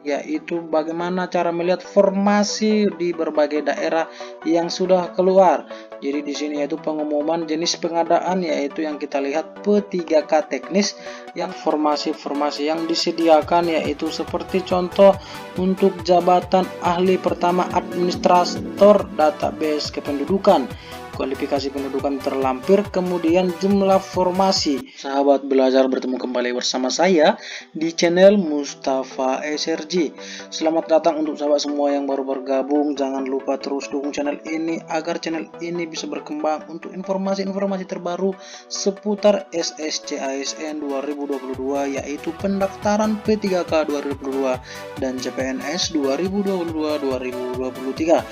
yaitu bagaimana cara melihat formasi di berbagai daerah yang sudah keluar. Jadi di sini yaitu pengumuman jenis pengadaan, yaitu yang kita lihat P3K teknis, yang formasi-formasi yang disediakan yaitu seperti contoh untuk jabatan ahli pertama administrator database kependudukan, kualifikasi pendudukan terlampir, kemudian jumlah formasi. Sahabat belajar, bertemu kembali bersama saya di channel Mustafa SRG. Selamat datang untuk sahabat semua yang baru bergabung. Jangan lupa terus dukung channel ini agar channel ini bisa berkembang untuk informasi-informasi terbaru seputar SSC-ASN 2022, yaitu pendaftaran P3K 2022 dan CPNS 2022-2023.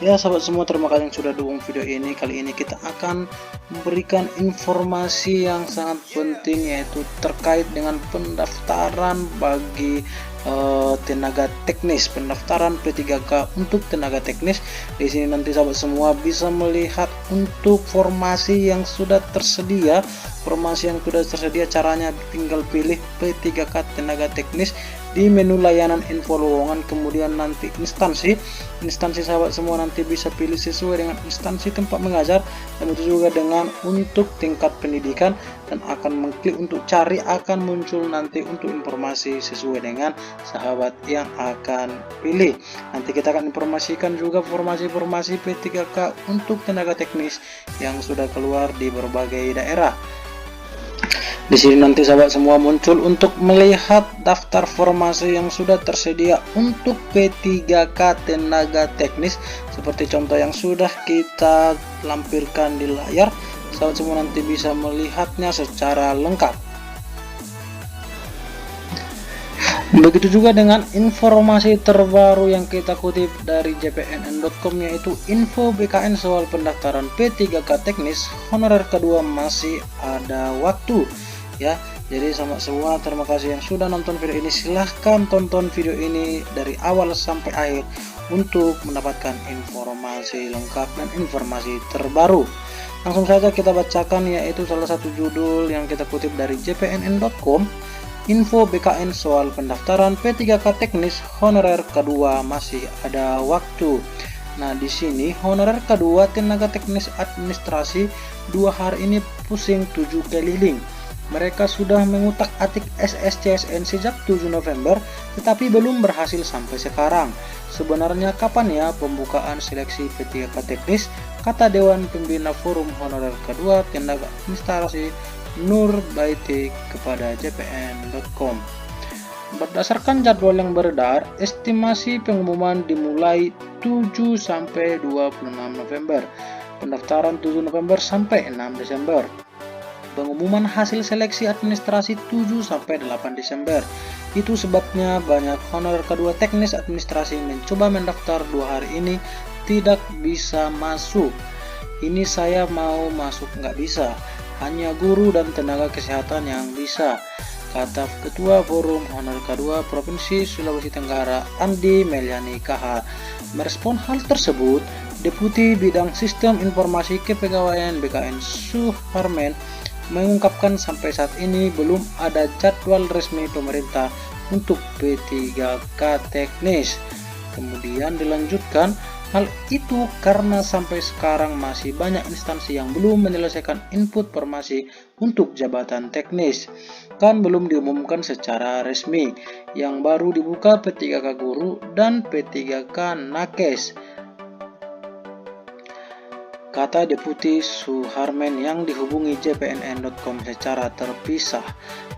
Ya sahabat semua, terima kasih yang sudah dukung video ini. Kali ini kita akan memberikan informasi yang sangat penting, yaitu terkait dengan pendaftaran bagi tenaga teknis, pendaftaran P3K untuk tenaga teknis. Di sini nanti sahabat semua bisa melihat untuk formasi yang sudah tersedia. Caranya tinggal pilih P3K tenaga teknis di menu layanan info lowongan, kemudian nanti instansi sahabat semua nanti bisa pilih sesuai dengan instansi tempat mengajar, dan itu juga dengan untuk tingkat pendidikan, dan akan mengklik untuk cari, akan muncul nanti untuk informasi sesuai dengan sahabat yang akan pilih. Nanti kita akan informasikan juga formasi-formasi P3K untuk tenaga teknis yang sudah keluar di berbagai daerah. Di sini nanti sahabat semua muncul untuk melihat daftar formasi yang sudah tersedia untuk P3K tenaga teknis, seperti contoh yang sudah kita lampirkan di layar. Sahabat semua nanti bisa melihatnya secara lengkap. Begitu juga dengan informasi terbaru yang kita kutip dari jpnn.com, yaitu info BKN soal pendaftaran P3K teknis honorer kedua masih ada waktu. Ya, jadi sama semua, terima kasih yang sudah nonton video ini. Silahkan tonton video ini dari awal sampai akhir untuk mendapatkan informasi lengkap dan informasi terbaru. Langsung saja kita bacakan, yaitu salah satu judul yang kita kutip dari jpnn.com, info BKN soal pendaftaran P3K teknis honorer kedua masih ada waktu. Nah, di sini honorer kedua tenaga teknis administrasi 2 hari ini pusing 7 keliling. Mereka sudah mengutak-atik SSC-ASN sejak 7 November, tetapi belum berhasil sampai sekarang. Sebenarnya kapan ya pembukaan seleksi P3K teknis? Kata Dewan Pembina Forum Honorer Kedua Tenaga Administrasi Nur Baiti kepada jpn.com. Berdasarkan jadwal yang beredar, estimasi pengumuman dimulai 7 sampai 26 November. Pendaftaran 7 November sampai 6 Desember. Pengumuman hasil seleksi administrasi 7 sampai 8 Desember. Itu sebabnya banyak honorer kedua teknis administrasi mencoba mendaftar 2 hari ini tidak bisa masuk. Ini saya mau masuk nggak bisa, hanya guru dan tenaga kesehatan yang bisa, kata Ketua Forum Honorer Kedua Provinsi Sulawesi Tenggara Andi Meliani KH. Merespon hal tersebut, Deputi Bidang Sistem Informasi Kepegawaian BKN Suharmen mengungkapkan sampai saat ini belum ada jadwal resmi pemerintah untuk P3K teknis. Kemudian dilanjutkan, hal itu karena sampai sekarang masih banyak instansi yang belum menyelesaikan input formasi untuk jabatan teknis. Kan belum diumumkan secara resmi. Yang baru dibuka P3K guru dan P3K nakes, kata Deputi Suharmen yang dihubungi jpnn.com secara terpisah.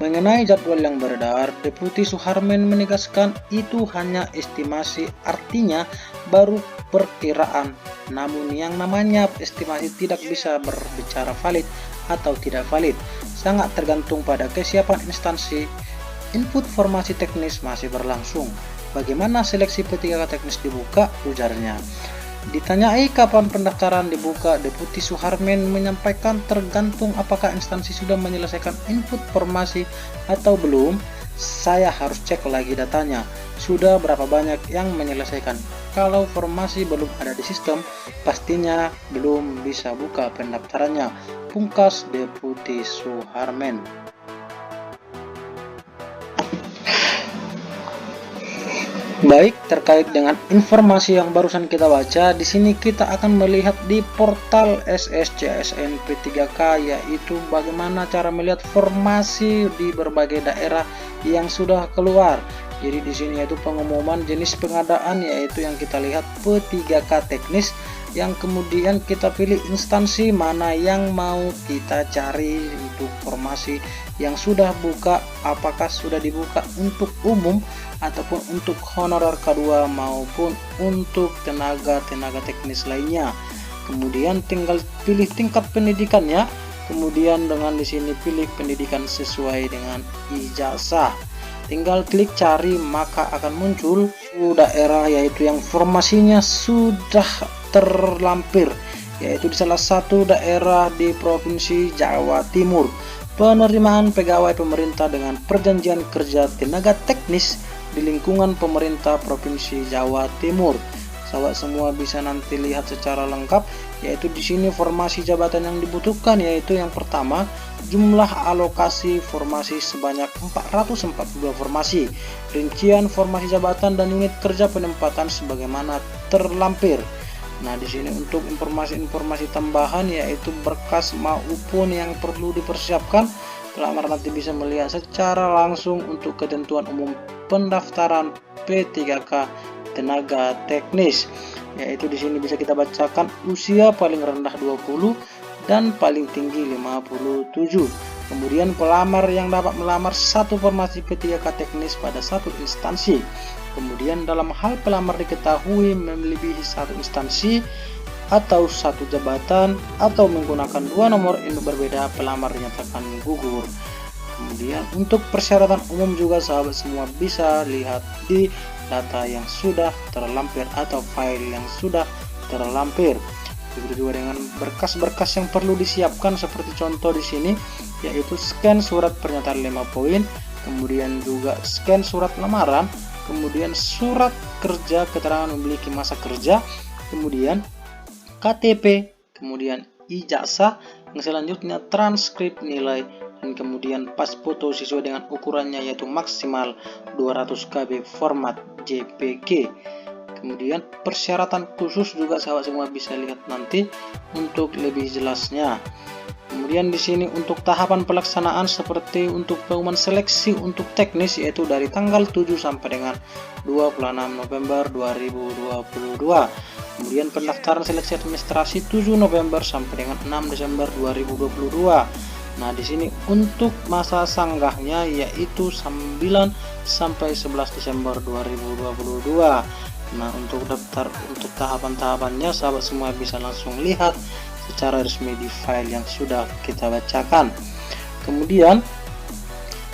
Mengenai jadwal yang beredar, Deputi Suharmen menegaskan itu hanya estimasi, artinya baru perkiraan. Namun yang namanya estimasi tidak bisa berbicara valid atau tidak valid, sangat tergantung pada kesiapan instansi. Input formasi teknis masih berlangsung. Bagaimana seleksi P3K teknis dibuka, ujarnya. Ditanyai kapan pendaftaran dibuka, Deputi Suharmen menyampaikan tergantung apakah instansi sudah menyelesaikan input formasi atau belum. Saya harus cek lagi datanya, sudah berapa banyak yang menyelesaikan. Kalau formasi belum ada di sistem, pastinya belum bisa buka pendaftarannya, pungkas Deputi Suharmen. Baik, terkait dengan informasi yang barusan kita baca, di sini kita akan melihat di portal SSCSN P3K, yaitu bagaimana cara melihat formasi di berbagai daerah yang sudah keluar. Jadi di sini yaitu pengumuman jenis pengadaan, yaitu yang kita lihat P3K teknis, yang kemudian kita pilih instansi mana yang mau kita cari untuk formasi yang sudah buka, apakah sudah dibuka untuk umum ataupun untuk honorer K2 maupun untuk tenaga teknis lainnya. Kemudian tinggal pilih tingkat pendidikannya, kemudian dengan di sini pilih pendidikan sesuai dengan ijazah. Tinggal klik cari, maka akan muncul daerah yaitu yang formasinya sudah terlampir, yaitu di salah satu daerah di Provinsi Jawa Timur. Penerimaan pegawai pemerintah dengan perjanjian kerja tenaga teknis di lingkungan pemerintah Provinsi Jawa Timur. Sahabat semua bisa nanti lihat secara lengkap, yaitu di sini formasi jabatan yang dibutuhkan, yaitu yang pertama jumlah alokasi formasi sebanyak 442 formasi, rincian formasi jabatan dan unit kerja penempatan sebagaimana terlampir. Nah, di sini untuk informasi-informasi tambahan yaitu berkas maupun yang perlu dipersiapkan, pelamar nanti bisa melihat secara langsung untuk ketentuan umum pendaftaran P3K tenaga teknis, yaitu di sini bisa kita bacakan usia paling rendah 20 dan paling tinggi 57. Kemudian pelamar yang dapat melamar satu formasi P3K teknis pada satu instansi. Kemudian dalam hal pelamar diketahui melebihi satu instansi atau satu jabatan atau menggunakan dua nomor induk berbeda, pelamar dinyatakan gugur. Kemudian untuk persyaratan umum juga sahabat semua bisa lihat di data yang sudah terlampir atau file yang sudah terlampir. Begitu juga dengan berkas-berkas yang perlu disiapkan seperti contoh di sini, yaitu scan surat pernyataan 5 poin, kemudian juga scan surat lamaran, kemudian surat kerja keterangan memiliki masa kerja, kemudian KTP, kemudian ijazah, yang selanjutnya transkrip nilai, dan kemudian pas foto sesuai dengan ukurannya yaitu maksimal 200 KB format JPG. Kemudian persyaratan khusus juga sahabat semua bisa lihat nanti untuk lebih jelasnya. Kemudian di sini untuk tahapan pelaksanaan seperti untuk pengumuman seleksi untuk teknis, yaitu dari tanggal 7 sampai dengan 26 November 2022. Kemudian pendaftaran seleksi administrasi 7 November sampai dengan 6 Desember 2022. Nah, di sini untuk masa sanggahnya yaitu 9 sampai 11 Desember 2022. Nah, untuk tahapan-tahapannya sahabat semua bisa langsung lihat secara resmi di file yang sudah kita bacakan. Kemudian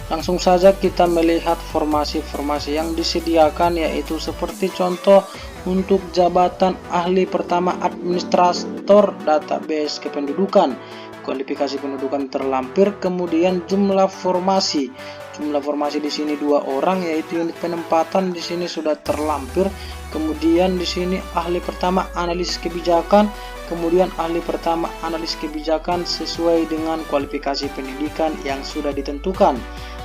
langsung saja kita melihat formasi-formasi yang disediakan, yaitu seperti contoh untuk jabatan ahli pertama administrator database kependudukan, kualifikasi pendudukan terlampir, kemudian jumlah formasi di sini 2 orang, yaitu unit penempatan di sini sudah terlampir. Kemudian di sini ahli pertama analis kebijakan, kemudian ahli pertama analis kebijakan sesuai dengan kualifikasi pendidikan yang sudah ditentukan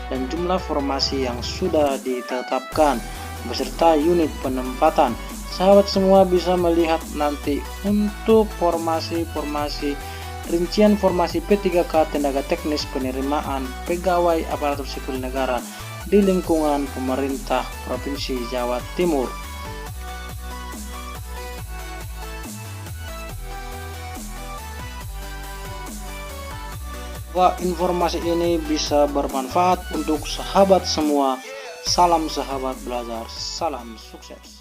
dan jumlah formasi yang sudah ditetapkan beserta unit penempatan. Sahabat semua bisa melihat nanti untuk rincian formasi P3K tenaga teknis penerimaan pegawai aparatur sipil negara di lingkungan pemerintah Provinsi Jawa Timur. Informasi ini bisa bermanfaat untuk sahabat semua. Salam sahabat belajar, salam sukses.